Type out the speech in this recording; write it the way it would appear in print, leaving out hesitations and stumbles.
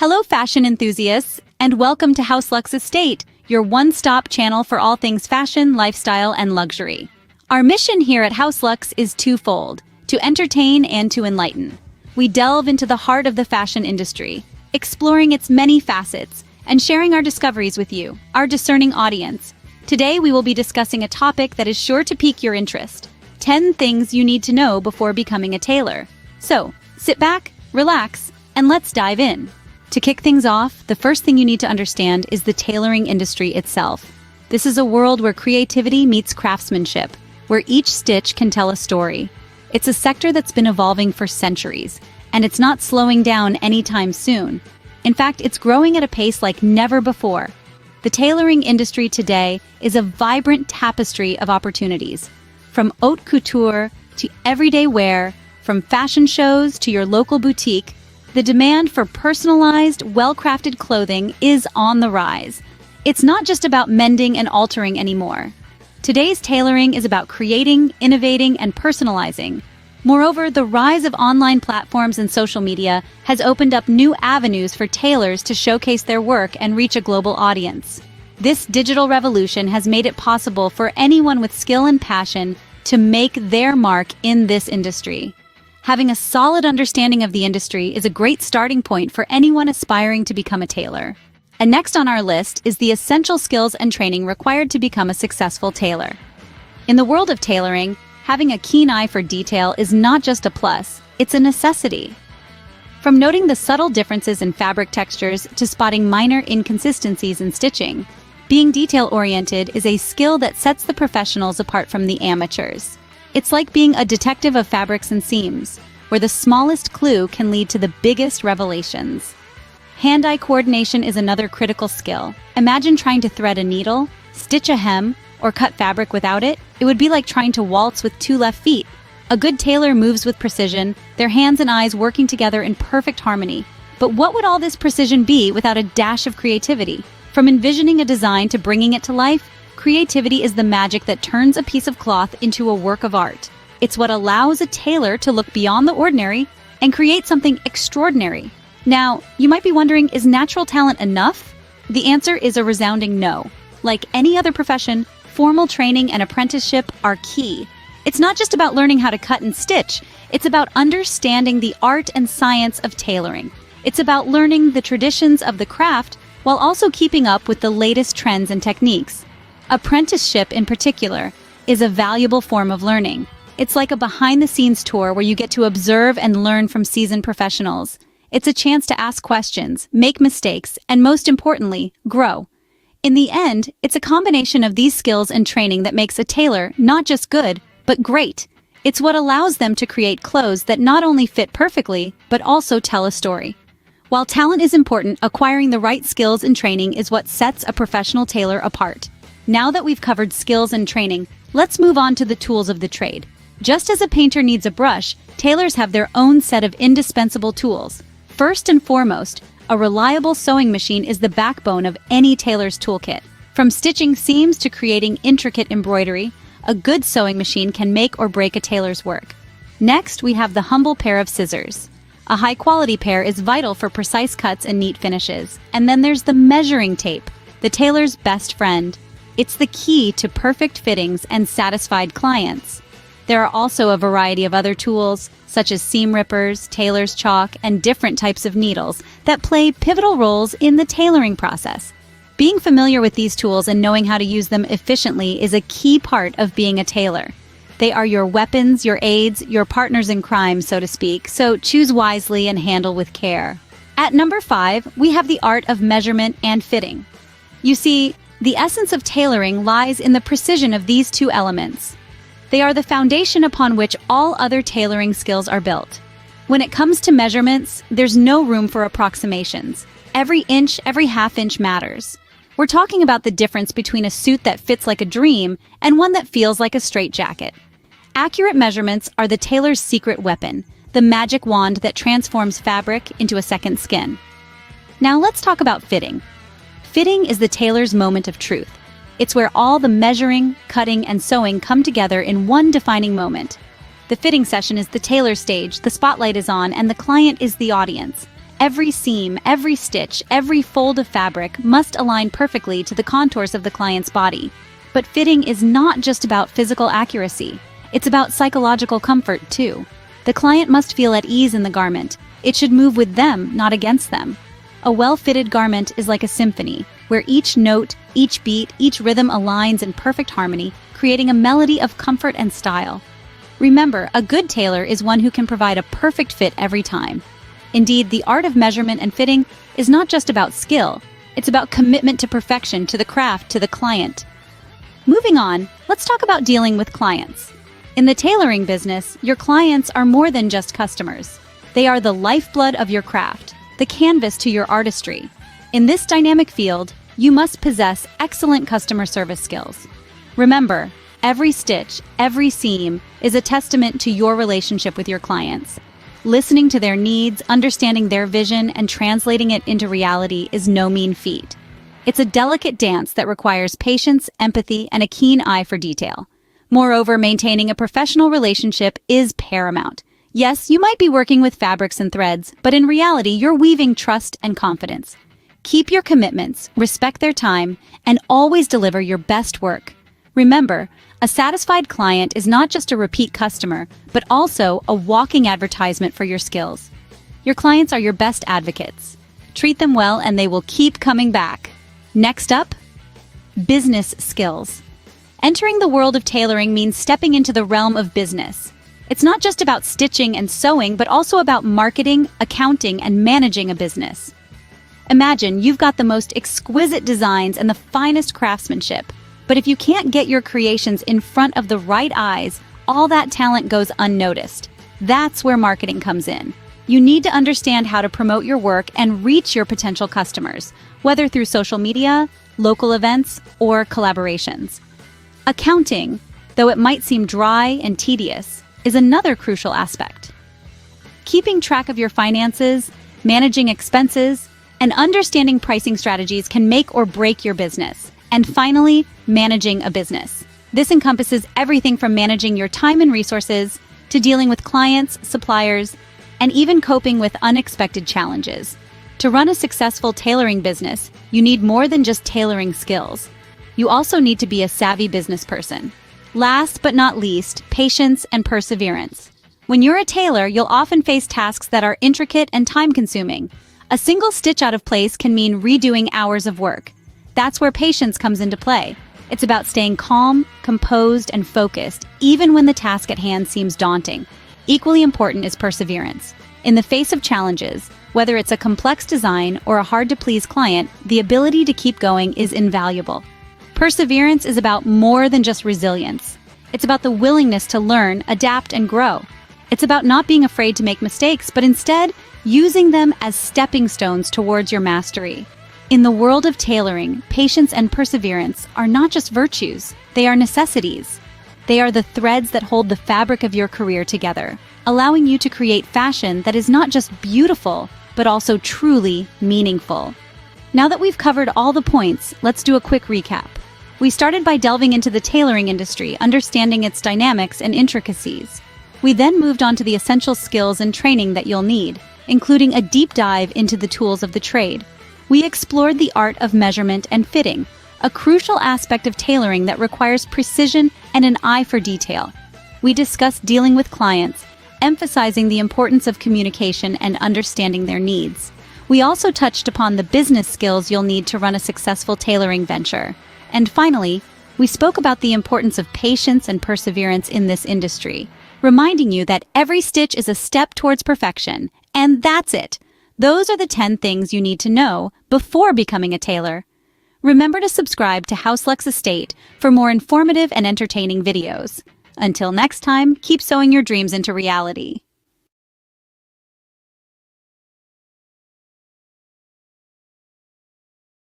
Hello, fashion enthusiasts, and welcome to House Luxe Estate, your one-stop channel for all things fashion, lifestyle, and luxury. Our mission here at House Luxe is twofold: to entertain and to enlighten. We delve into the heart of the fashion industry, exploring its many facets, and sharing our discoveries with you, our discerning audience. Today, we will be discussing a topic that is sure to pique your interest: 10 things you need to know before becoming a tailor. So, sit back, relax, and let's dive in. To kick things off, the first thing you need to understand is the tailoring industry itself. This is a world where creativity meets craftsmanship, where each stitch can tell a story. It's a sector that's been evolving for centuries, and it's not slowing down anytime soon. In fact, it's growing at a pace like never before. The tailoring industry today is a vibrant tapestry of opportunities. From haute couture to everyday wear, from fashion shows to your local boutique, the demand for personalized, well-crafted clothing is on the rise. It's not just about mending and altering anymore. Today's tailoring is about creating, innovating, and personalizing. Moreover, the rise of online platforms and social media has opened up new avenues for tailors to showcase their work and reach a global audience. This digital revolution has made it possible for anyone with skill and passion to make their mark in this industry. Having a solid understanding of the industry is a great starting point for anyone aspiring to become a tailor. And next on our list is the essential skills and training required to become a successful tailor. In the world of tailoring, having a keen eye for detail is not just a plus, it's a necessity. From noting the subtle differences in fabric textures to spotting minor inconsistencies in stitching, being detail-oriented is a skill that sets the professionals apart from the amateurs. It's like being a detective of fabrics and seams, where the smallest clue can lead to the biggest revelations. Hand-eye coordination is another critical skill. Imagine trying to thread a needle, stitch a hem, or cut fabric without it. It would be like trying to waltz with two left feet. A good tailor moves with precision, their hands and eyes working together in perfect harmony. But what would all this precision be without a dash of creativity? From envisioning a design to bringing it to life, creativity is the magic that turns a piece of cloth into a work of art. It's what allows a tailor to look beyond the ordinary and create something extraordinary. Now, you might be wondering, is natural talent enough? The answer is a resounding no. Like any other profession, formal training and apprenticeship are key. It's not just about learning how to cut and stitch, it's about understanding the art and science of tailoring. It's about learning the traditions of the craft while also keeping up with the latest trends and techniques. Apprenticeship, in particular, is a valuable form of learning. It's like a behind-the-scenes tour where you get to observe and learn from seasoned professionals. It's a chance to ask questions, make mistakes, and most importantly, grow. In the end, it's a combination of these skills and training that makes a tailor not just good, but great. It's what allows them to create clothes that not only fit perfectly, but also tell a story. While talent is important, acquiring the right skills and training is what sets a professional tailor apart. Now that we've covered skills and training, let's move on to the tools of the trade. Just as a painter needs a brush, tailors have their own set of indispensable tools. First and foremost, a reliable sewing machine is the backbone of any tailor's toolkit. From stitching seams to creating intricate embroidery, a good sewing machine can make or break a tailor's work. Next, we have the humble pair of scissors. A high-quality pair is vital for precise cuts and neat finishes. And then there's the measuring tape, the tailor's best friend. It's the key to perfect fittings and satisfied clients. There are also a variety of other tools, such as seam rippers, tailor's chalk, and different types of needles that play pivotal roles in the tailoring process. Being familiar with these tools and knowing how to use them efficiently is a key part of being a tailor. They are your weapons, your aids, your partners in crime, so to speak, so choose wisely and handle with care. At number 5, we have the art of measurement and fitting. You see, the essence of tailoring lies in the precision of these two elements. They are the foundation upon which all other tailoring skills are built. When it comes to measurements, there's no room for approximations. Every inch, every half inch matters. We're talking about the difference between a suit that fits like a dream and one that feels like a straitjacket. Accurate measurements are the tailor's secret weapon, the magic wand that transforms fabric into a second skin. Now let's talk about fitting. Fitting is the tailor's moment of truth. It's where all the measuring, cutting, and sewing come together in one defining moment. The fitting session is the tailor stage, the spotlight is on, and the client is the audience. Every seam, every stitch, every fold of fabric must align perfectly to the contours of the client's body. But fitting is not just about physical accuracy. It's about psychological comfort, too. The client must feel at ease in the garment. It should move with them, not against them. A well-fitted garment is like a symphony, where each note, each beat, each rhythm aligns in perfect harmony, creating a melody of comfort and style. Remember, a good tailor is one who can provide a perfect fit every time. Indeed, the art of measurement and fitting is not just about skill. It's about commitment to perfection, to the craft, to the client. Moving on, let's talk about dealing with clients. In the tailoring business, your clients are more than just customers. They are the lifeblood of your craft, the canvas to your artistry. In this dynamic field, you must possess excellent customer service skills. Remember, every stitch, every seam is a testament to your relationship with your clients. Listening to their needs, understanding their vision, and translating it into reality is no mean feat. It's a delicate dance that requires patience, empathy, and a keen eye for detail. Moreover, maintaining a professional relationship is paramount. Yes, you might be working with fabrics and threads, but in reality, you're weaving trust and confidence. Keep your commitments, respect their time, and always deliver your best work. Remember, a satisfied client is not just a repeat customer, but also a walking advertisement for your skills. Your clients are your best advocates. Treat them well and they will keep coming back. Next up, business skills. Entering the world of tailoring means stepping into the realm of business. It's not just about stitching and sewing, but also about marketing, accounting, and managing a business. Imagine you've got the most exquisite designs and the finest craftsmanship, but if you can't get your creations in front of the right eyes, all that talent goes unnoticed. That's where marketing comes in. You need to understand how to promote your work and reach your potential customers, whether through social media, local events, or collaborations. Accounting, though it might seem dry and tedious, is another crucial aspect. Keeping track of your finances, managing expenses, and understanding pricing strategies can make or break your business. And finally, managing a business. This encompasses everything from managing your time and resources to dealing with clients, suppliers, and even coping with unexpected challenges. To run a successful tailoring business, you need more than just tailoring skills. You also need to be a savvy business person. Last but not least, patience and perseverance. When you're a tailor, you'll often face tasks that are intricate and time-consuming. A single stitch out of place can mean redoing hours of work. That's where patience comes into play. It's about staying calm, composed, and focused, even when the task at hand seems daunting. Equally important is perseverance. In the face of challenges, whether it's a complex design or a hard-to-please client, the ability to keep going is invaluable. Perseverance is about more than just resilience. It's about the willingness to learn, adapt, and grow. It's about not being afraid to make mistakes, but instead using them as stepping stones towards your mastery. In the world of tailoring, patience and perseverance are not just virtues, they are necessities. They are the threads that hold the fabric of your career together, allowing you to create fashion that is not just beautiful, but also truly meaningful. Now that we've covered all the points, let's do a quick recap. We started by delving into the tailoring industry, understanding its dynamics and intricacies. We then moved on to the essential skills and training that you'll need, including a deep dive into the tools of the trade. We explored the art of measurement and fitting, a crucial aspect of tailoring that requires precision and an eye for detail. We discussed dealing with clients, emphasizing the importance of communication and understanding their needs. We also touched upon the business skills you'll need to run a successful tailoring venture. And finally, we spoke about the importance of patience and perseverance in this industry, reminding you that every stitch is a step towards perfection. And that's it. Those are the 10 things you need to know before becoming a tailor. Remember to subscribe to HouseLux Estate for more informative and entertaining videos. Until next time, keep sewing your dreams into reality.